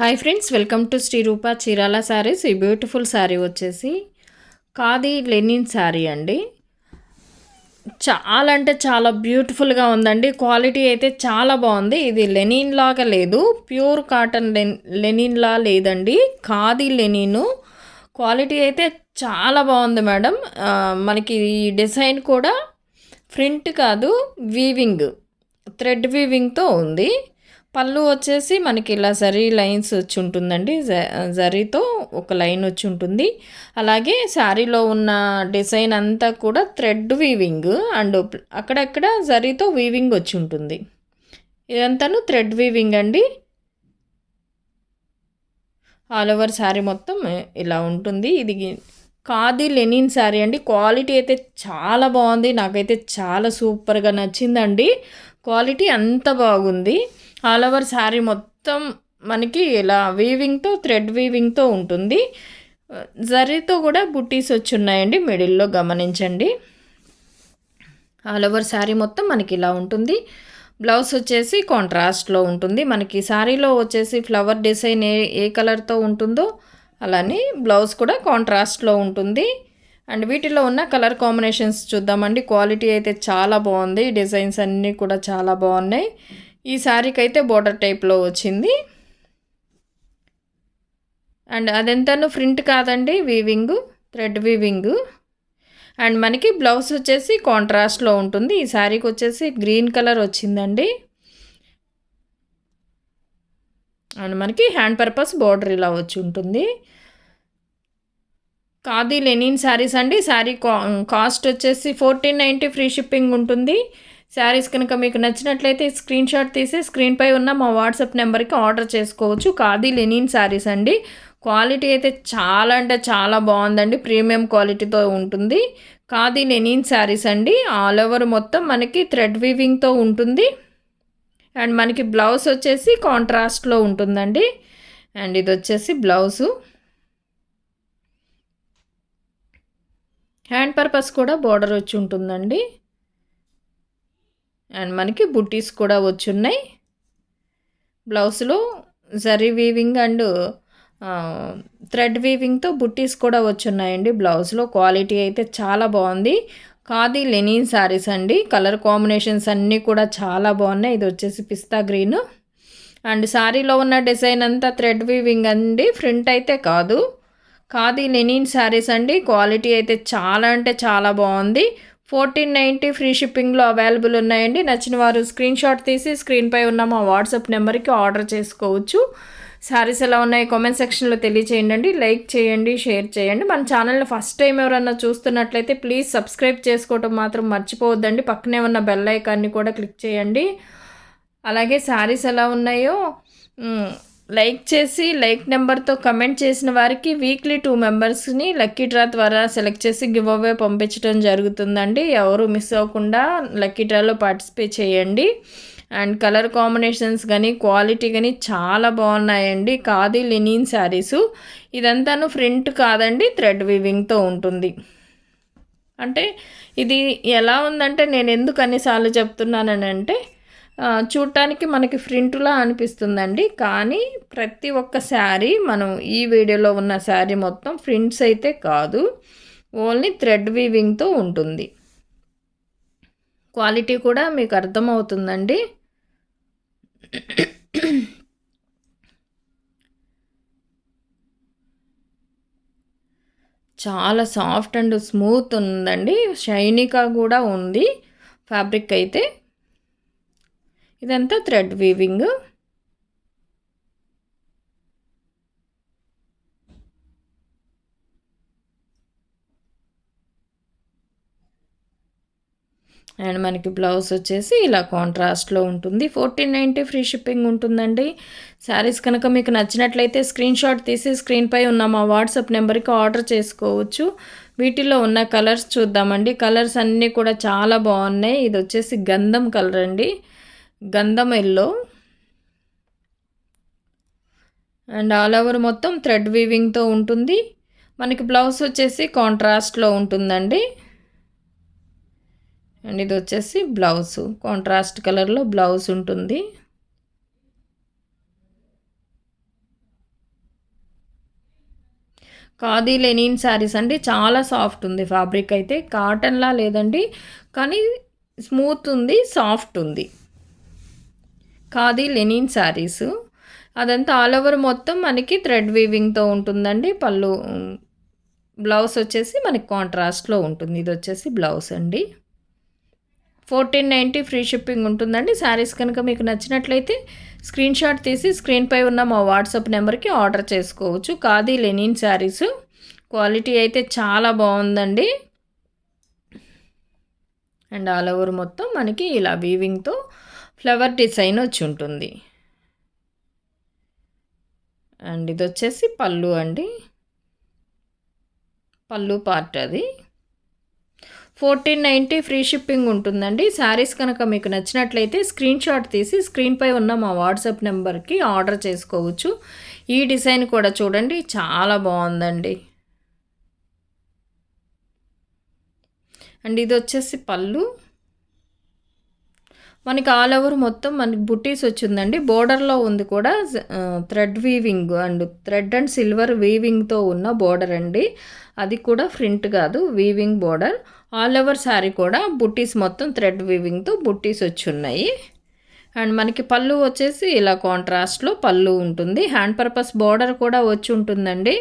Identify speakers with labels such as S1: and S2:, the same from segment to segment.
S1: Hi friends, welcome to Shri Rupa Chirala saris. ఈ beautiful sari వచ్చేసి khadi Lenin sari అండి. చాలా అంటే చాలా బ్యూటిఫుల్గా ఉందండి. క్వాలిటీ అయితే చాలా బాగుంది. ఇది లెనిన్ లాగా లేదు, ప్యూర్ కాటన్ లెనిన్లా లేదండి, ఖాదీ లెనిన్. క్వాలిటీ అయితే చాలా బాగుంది మేడం. మనకి ఈ డిజైన్ కూడా ప్రింట్ కాదు, వీవింగ్, థ్రెడ్ వీవింగ్తో ఉంది. పళ్ళు వచ్చేసి మనకి ఇలా జరీ లైన్స్ వచ్చి ఉంటుందండి. జరీతో ఒక లైన్ వచ్చి ఉంటుంది. అలాగే శారీలో ఉన్న డిజైన్ అంతా కూడా థ్రెడ్ వీవింగ్ అండ్ అక్కడక్కడ జరీతో వీవింగ్ వచ్చి ఉంటుంది. ఇదంతాను థ్రెడ్ వీవింగ్ అండి. ఆల్ ఓవర్ శారీ మొత్తం ఇలా ఉంటుంది. ఇది ఖాదీ లెనిన్ శారీ అండి. క్వాలిటీ అయితే చాలా బాగుంది. నాకైతే చాలా సూపర్గా నచ్చిందండి. క్వాలిటీ అంత బాగుంది. ఆల్ ఓవర్ శారీ మొత్తం మనకి ఇలా వీవింగ్తో, థ్రెడ్ వీవింగ్తో ఉంటుంది. జరీతో కూడా బుట్టీస్ వచ్చి ఉన్నాయండి, మిడిల్లో గమనించండి. ఆల్ ఓవర్ శారీ మొత్తం మనకి ఇలా ఉంటుంది. బ్లౌజ్ వచ్చేసి కాంట్రాస్ట్లో ఉంటుంది. మనకి శారీలో వచ్చేసి ఫ్లవర్ డిజైన్ ఏ కలర్తో ఉంటుందో అలానే బ్లౌజ్ కూడా కాంట్రాస్ట్లో ఉంటుంది. అండ్ వీటిలో ఉన్న కలర్ కాంబినేషన్స్ చూద్దామండి. క్వాలిటీ అయితే చాలా బాగుంది. డిజైన్స్ అన్నీ కూడా చాలా బాగున్నాయి. ఈ శారీకి అయితే బోర్డర్ టైప్లో వచ్చింది. అండ్ అదెంతను ప్రింట్ కాదండి, వీవింగ్, థ్రెడ్ వీవింగ్. అండ్ మనకి బ్లౌజ్ వచ్చేసి కాంట్రాస్ట్లో ఉంటుంది. ఈ శారీకి వచ్చేసి గ్రీన్ కలర్ వచ్చిందండి. అండ్ మనకి హ్యాండ్ పర్పస్ బోర్డర్ ఇలా వచ్చి ఉంటుంది. ఖాదీ లెనిన్ శారీస్ అండి. శారీ కాస్ట్ వచ్చేసి 1490 ఫ్రీ షిప్పింగ్ ఉంటుంది. శారీస్ కనుక మీకు నచ్చినట్లయితే స్క్రీన్ షాట్ తీసి స్క్రీన్పై ఉన్న మా వాట్సాప్ నెంబర్కి ఆర్డర్ చేసుకోవచ్చు. ఖాదీ లెనిన్ శారీస్ అండి. క్వాలిటీ అయితే చాలా అంటే చాలా బాగుందండి. ప్రీమియం క్వాలిటీతో ఉంటుంది. ఖాదీ లెనిన్ శారీస్ అండి. ఆల్ ఓవర్ మొత్తం మనకి థ్రెడ్ వీవింగ్తో ఉంటుంది. అండ్ మనకి బ్లౌజ్ వచ్చేసి కాంట్రాస్ట్లో ఉంటుందండి. అండ్ ఇది వచ్చేసి బ్లౌజు. హ్యాండ్ పర్పస్ కూడా బోర్డర్ వచ్చి ఉంటుందండి. అండ్ మనకి బుట్టీస్ కూడా వచ్చున్నాయి. బ్లౌజ్లో జరీ వీవింగ్ అండ్ థ్రెడ్ వీవింగ్తో బుట్టీస్ కూడా వచ్చున్నాయండి బ్లౌజ్లో. క్వాలిటీ అయితే చాలా బాగుంది. ఖాదీ లెనిన్ శారీస్ అండి. కలర్ కాంబినేషన్స్ అన్నీ కూడా చాలా బాగున్నాయి. ఇది వచ్చేసి పిస్తా గ్రీన్. అండ్ శారీలో ఉన్న డిజైన్ అంతా థ్రెడ్ వీవింగ్ అండి, ప్రింట్ అయితే కాదు. ఖాదీ లెనిన్ శారీస్ అండి. క్వాలిటీ అయితే చాలా అంటే చాలా బాగుంది. 1490 ఫ్రీ షిప్పింగ్లో అవైలబుల్ ఉన్నాయండి. నచ్చిన వారు స్క్రీన్ షాట్ తీసి స్క్రీన్పై ఉన్న మా వాట్సాప్ నెంబర్కి ఆర్డర్ చేసుకోవచ్చు. శారీస్ ఎలా ఉన్నాయి కామెంట్ సెక్షన్లో తెలియచేయండి. లైక్ చేయండి, షేర్ చేయండి. మన ఛానల్ని ఫస్ట్ టైం ఎవరన్నా చూస్తున్నట్లయితే ప్లీజ్ సబ్స్క్రైబ్ చేసుకోవటం మాత్రం మర్చిపోవద్దండి. పక్కనే ఉన్న బెల్ ఐకాన్ని కూడా క్లిక్ చేయండి. అలాగే శారీస్ ఎలా ఉన్నాయో లైక్ చేసి లైక్ నెంబర్తో కమెంట్ చేసిన వారికి వీక్లీ 2 మెంబర్స్ని లక్కీ డ్రా ద్వారా సెలెక్ట్ చేసి గివ్ అవే పంపించడం జరుగుతుందండి. ఎవరు మిస్ అవ్వకుండా లక్కీ డ్రాలో పార్టిసిపేట్ చేయండి. అండ్ కలర్ కాంబినేషన్స్ కానీ క్వాలిటీ కానీ చాలా బాగున్నాయండి. ఖాదీ లెనిన్ శారీసు. ఇదంతాను ప్రింట్ కాదండి, థ్రెడ్ వీవింగ్తో ఉంటుంది. అంటే ఇది ఎలా ఉందంటే, నేను ఎందుకు అన్నిసార్లు చెప్తున్నానంటే, చూడటానికి మనకి ప్రింటులా అనిపిస్తుందండి. కానీ ప్రతి ఒక్క శారీ, మనం ఈ వీడియోలో ఉన్న శారీ మొత్తం ప్రింట్స్ అయితే కాదు, ఓన్లీ థ్రెడ్ వీవింగ్తో ఉంటుంది. క్వాలిటీ కూడా మీకు అర్థమవుతుందండి. చాలా సాఫ్ట్ అండ్ స్మూత్ ఉందండి. షైనీగా కూడా ఉంది ఫ్యాబ్రిక్ అయితే. ఇదంతా థ్రెడ్ వీవింగ్. అండ్ మనకి బ్లౌజ్ వచ్చేసి ఇలా కాంట్రాస్ట్లో ఉంటుంది. 1490 ఫ్రీ షిప్పింగ్ ఉంటుందండి. శారీస్ కనుక మీకు నచ్చినట్లయితే స్క్రీన్ షాట్ తీసి స్క్రీన్పై ఉన్న మా వాట్సాప్ నెంబర్కి ఆర్డర్ చేసుకోవచ్చు. వీటిలో ఉన్న కలర్స్ చూద్దామండి. కలర్స్ అన్నీ కూడా చాలా బాగున్నాయి. ఇది వచ్చేసి గంధం కలర్ అండి, గంధం ఎల్లో. అండ్ ఆల్ ఓవర్ మొత్తం థ్రెడ్ వీవింగ్తో ఉంటుంది. మనకి బ్లౌజ్ వచ్చేసి కాంట్రాస్ట్లో ఉంటుందండి. అండ్ ఇది వచ్చేసి బ్లౌజ్, కాంట్రాస్ట్ కలర్లో బ్లౌజ్ ఉంటుంది. ఖాదీ లెనిన్ శారీస్ అండి. చాలా సాఫ్ట్ ఉంది ఫ్యాబ్రిక్ అయితే. కాటన్‌లా లేదండి. కానీ స్మూత్ ఉంది. సాఫ్ట్ ఉంది. ఖాదీ లెనిన్ శారీసు. అదంతా ఆల్ ఓవర్ మొత్తం మనకి థ్రెడ్ వీవింగ్‌తో ఉంటుందండి. బ్లౌజ్ వచ్చేసి మనకి కాంట్రాస్ట్‌లో ఉంటుంది. ఇదొచ్చేసి బ్లౌజ్ అండి. 1490 ఫ్రీ షిప్పింగ్ ఉంటుందండి. శారీస్ కనుక మీకు నచ్చినట్లయితే స్క్రీన్‌షాట్ తీసి స్క్రీన్‌పై ఉన్న మా వాట్సాప్ నెంబర్‌కి ఆర్డర్ చేసుకోవచ్చు. ఖాదీ లెనిన్ శారీసు. క్వాలిటీ అయితే చాలా బాగుందండి. అండ్ ఆల్ ఓవర్ మొత్తం మనకి ఇలా వీవింగ్‌తో ఫ్లవర్ డిజైన్ వచ్చి ఉంటుంది. అండ్ ఇదొచ్చేసి పళ్ళు అండి. పళ్ళు పార్ట్ అది. 1490 ఫ్రీ షిప్పింగ్ ఉంటుందండి. శారీస్ కనుక మీకు నచ్చినట్లయితే స్క్రీన్‌షాట్ తీసి స్క్రీన్‌పై ఉన్న మా వాట్సాప్ నెంబర్‌కి ఆర్డర్ చేసుకోవచ్చు. ఈ డిజైన్ కూడా చూడండి, చాలా బాగుందండి. అండ్ ఇది వచ్చేసి పళ్ళు. మనకి ఆల్ ఓవర్ మొత్తం మనకి బుట్టీస్ వచ్చిందండి. బోర్డర్లో ఉంది కూడా థ్రెడ్ వీవింగ్ అండ్ సిల్వర్ వీవింగ్తో ఉన్న బోర్డర్ అండి. అది కూడా ఫ్రంట్ కాదు, weaving border. All over sari కూడా బుట్టీస్ మొత్తం థ్రెడ్ వీవింగ్తో బుట్టీస్ వచ్చి ఉన్నాయి. అండ్ మనకి పళ్ళు వచ్చేసి ఇలా కాంట్రాస్ట్లో పళ్ళు ఉంటుంది. హ్యాండ్ పర్పస్ బోర్డర్ కూడా వచ్చి ఉంటుందండి.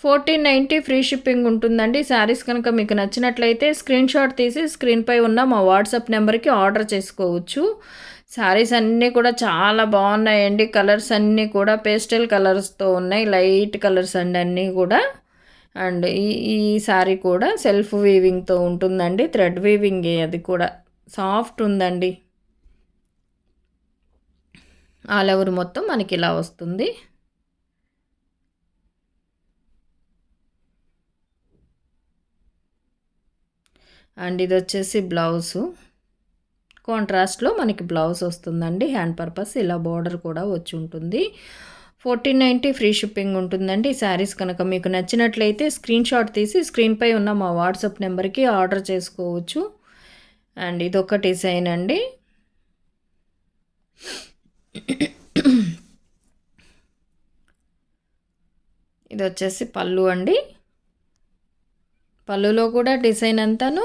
S1: 1490 ఫ్రీ షిప్పింగ్ ఉంటుందండి. శారీస్ కనుక మీకు నచ్చినట్లయితే స్క్రీన్‌షాట్ తీసి స్క్రీన్‌పై ఉన్న మా వాట్సాప్ నెంబర్‌కి ఆర్డర్ చేసుకోవచ్చు. శారీస్ అన్నీ కూడా చాలా బాగున్నాయండి. కలర్స్ అన్నీ కూడా పేస్టల్ కలర్స్తో ఉన్నాయి. లైట్ కలర్స్ అండి అన్నీ కూడా. అండ్ ఈ శారీ కూడా సెల్ఫ్ వీవింగ్తో ఉంటుందండి. థ్రెడ్ వీవింగ్ అది కూడా సాఫ్ట్ ఉందండి. ఆల్ ఓవర్ మొత్తం మనకి ఇలా వస్తుంది. అండ్ ఇది వచ్చేసి బ్లౌజు. కాంట్రాస్ట్లో మనకి బ్లౌజ్ వస్తుందండి. హ్యాండ్ పర్పస్ ఇలా బార్డర్ కూడా వచ్చి ఉంటుంది. 1490 ఫ్రీ షిప్పింగ్ ఉంటుందండి. శారీస్ కనుక మీకు నచ్చినట్లయితే స్క్రీన్‌షాట్ తీసి స్క్రీన్‌పై ఉన్న మా వాట్సాప్ నెంబర్‌కి ఆర్డర్ చేసుకోవచ్చు. అండ్ ఇదొక డిజైన్ అండి. ఇది వచ్చేసి పళ్ళు అండి. పళ్ళులో కూడా డిజైన్ అంతాను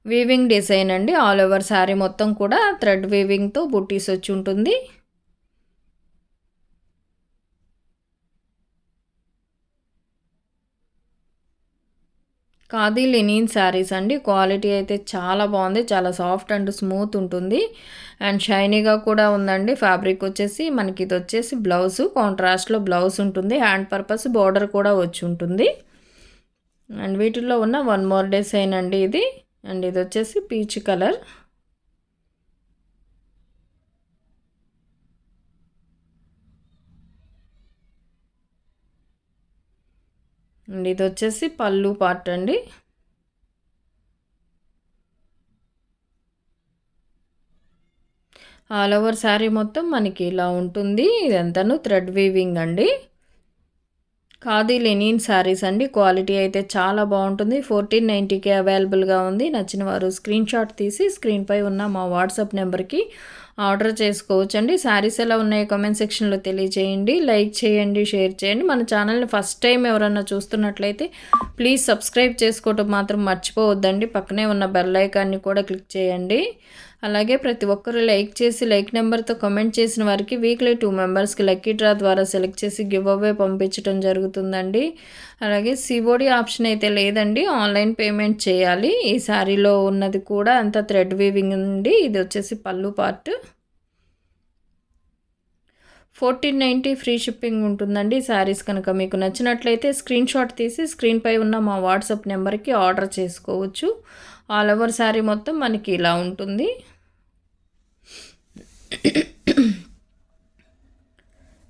S1: వీవింగ్ డిజైన్ అండి. ఆల్ ఓవర్ శారీ మొత్తం కూడా థ్రెడ్ వీవింగ్తో బుట్టీస్ వచ్చి ఉంటుంది. ఖాదీ లెనిన్ శారీస్ అండి. క్వాలిటీ అయితే చాలా బాగుంది. చాలా సాఫ్ట్ అండ్ స్మూత్ ఉంటుంది. అండ్ షైనీగా కూడా ఉందండి. ఫ్యాబ్రిక్ వచ్చేసి మనకి ఇది వచ్చేసి బ్లౌజు. కాంట్రాస్ట్లో బ్లౌజ్ ఉంటుంది. హ్యాండ్ పర్పస్ బార్డర్ కూడా వచ్చి ఉంటుంది. అండ్ వీటిల్లో ఉన్న వన్ మోర్ డిజైన్ అండి ఇది. అండ్ ఇది వచ్చేసి పీచ్ కలర్. అండ్ ఇది వచ్చేసి పళ్ళు పార్ట్ అండి. ఆల్ ఓవర్ శారీ మొత్తం మనకి ఇలా ఉంటుంది. ఇదంతాను థ్రెడ్ వీవింగ్ అండి. ఖాదీ లెనిన్ శారీస్ అండి. క్వాలిటీ అయితే చాలా బాగుంటుంది. 1490కి అవైలబుల్గా ఉంది. నచ్చిన వారు స్క్రీన్‌షాట్ తీసి స్క్రీన్‌పై ఉన్న మా వాట్సాప్ నెంబర్‌కి ఆర్డర్ చేసుకోవచ్చు అండి. శారీస్ ఎలా ఉన్నాయో కామెంట్ సెక్షన్లో తెలియజేయండి. లైక్ చేయండి, షేర్ చేయండి. మన ఛానల్ని ఫస్ట్ టైం ఎవరన్నా చూస్తున్నట్లయితే ప్లీజ్ సబ్స్క్రైబ్ చేసుకోవటం మాత్రం మర్చిపోవద్దండి. పక్కనే ఉన్న బెల్ ఐకాన్ని కూడా క్లిక్ చేయండి. అలాగే ప్రతి ఒక్కరూ లైక్ చేసి లైక్ నెంబర్తో కమెంట్ చేసిన వారికి వీక్లీ 2 మెంబర్స్కి లక్కీ డ్రా ద్వారా సెలెక్ట్ చేసి గివ్ అవే పంపించడం జరుగుతుందండి. అలాగే సిఓడి ఆప్షన్ అయితే లేదండి, ఆన్లైన్ పేమెంట్ చేయాలి. ఈ శారీలో ఉన్నది కూడా అంత థ్రెడ్ వీవింగ్ అండి. ఇది వచ్చేసి పళ్ళు పార్ట్. 1490 ఫ్రీ షిప్పింగ్ ఉంటుందండి. శారీస్ కనుక మీకు నచ్చినట్లయితే స్క్రీన్‌షాట్ తీసి స్క్రీన్‌పై ఉన్న మా వాట్సాప్ నెంబర్కి ఆర్డర్ చేసుకోవచ్చు. ఆల్ ఓవర్ శారీ మొత్తం మనకి ఇలా ఉంటుంది.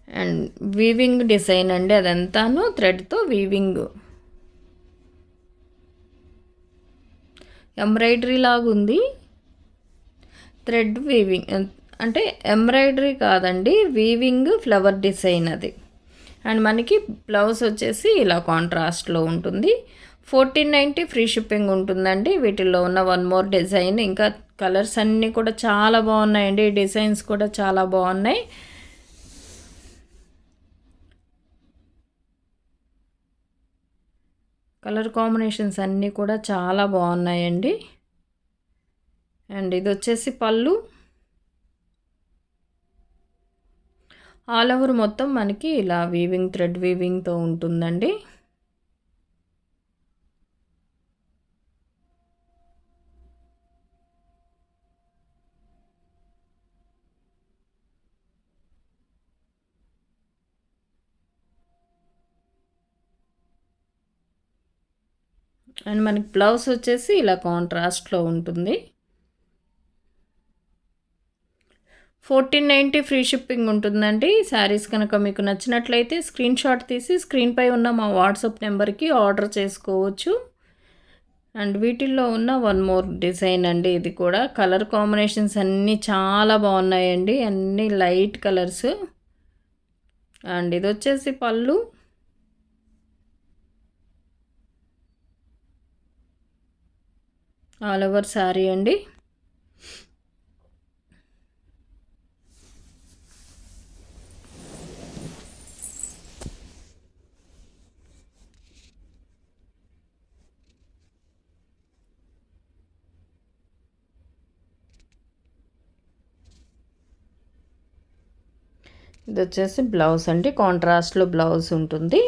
S1: అండ్ వీవింగ్ డిజైన్ అండి. అదంతాను థ్రెడ్తో వీవింగ్ ఎంబ్రాయిడరీ లాగుంది. థ్రెడ్ వీవింగ్ అంటే ఎంబ్రాయిడరీ కాదండి, వీవింగ్ ఫ్లవర్ డిజైన్ అది. అండ్ మనకి బ్లౌజ్ వచ్చేసి ఇలా కాంట్రాస్ట్లో ఉంటుంది. 1490 ఫ్రీ షిప్పింగ్ ఉంటుందండి. వీటిల్లో ఉన్న వన్ మోర్ డిజైన్. ఇంకా కలర్స్ అన్నీ కూడా చాలా బాగున్నాయండి. డిజైన్స్ కూడా చాలా బాగున్నాయి. కలర్ కాంబినేషన్స్ అన్నీ కూడా చాలా బాగున్నాయండి. అండ్ ఇది వచ్చేసి పళ్ళు. ఆల్ ఓవర్ మొత్తం మనకి ఇలా వీవింగ్, థ్రెడ్ వీవింగ్తో ఉంటుందండి. అండ్ మనకి బ్లౌజ్ వచ్చేసి ఇలా కాంట్రాస్ట్లో ఉంటుంది. 1490 ఫ్రీ షిప్పింగ్ ఉంటుందండి. శారీస్ కనుక మీకు నచ్చినట్లయితే స్క్రీన్ షాట్ తీసి స్క్రీన్పై ఉన్న మా వాట్సాప్ నెంబర్కి ఆర్డర్ చేసుకోవచ్చు. అండ్ వీటిల్లో ఉన్న వన్ మోర్ డిజైన్ అండి. ఇది కూడా కలర్ కాంబినేషన్స్ అన్నీ చాలా బాగున్నాయండి. అన్నీ లైట్ కలర్స్. అండ్ ఇది వచ్చేసి పళ్ళు. ఆల్ ఓవర్ శారీ అండి. ఇది వచ్చేసి బ్లౌజ్ అండి. కాంట్రాస్ట్లో బ్లౌజ్ ఉంటుంది.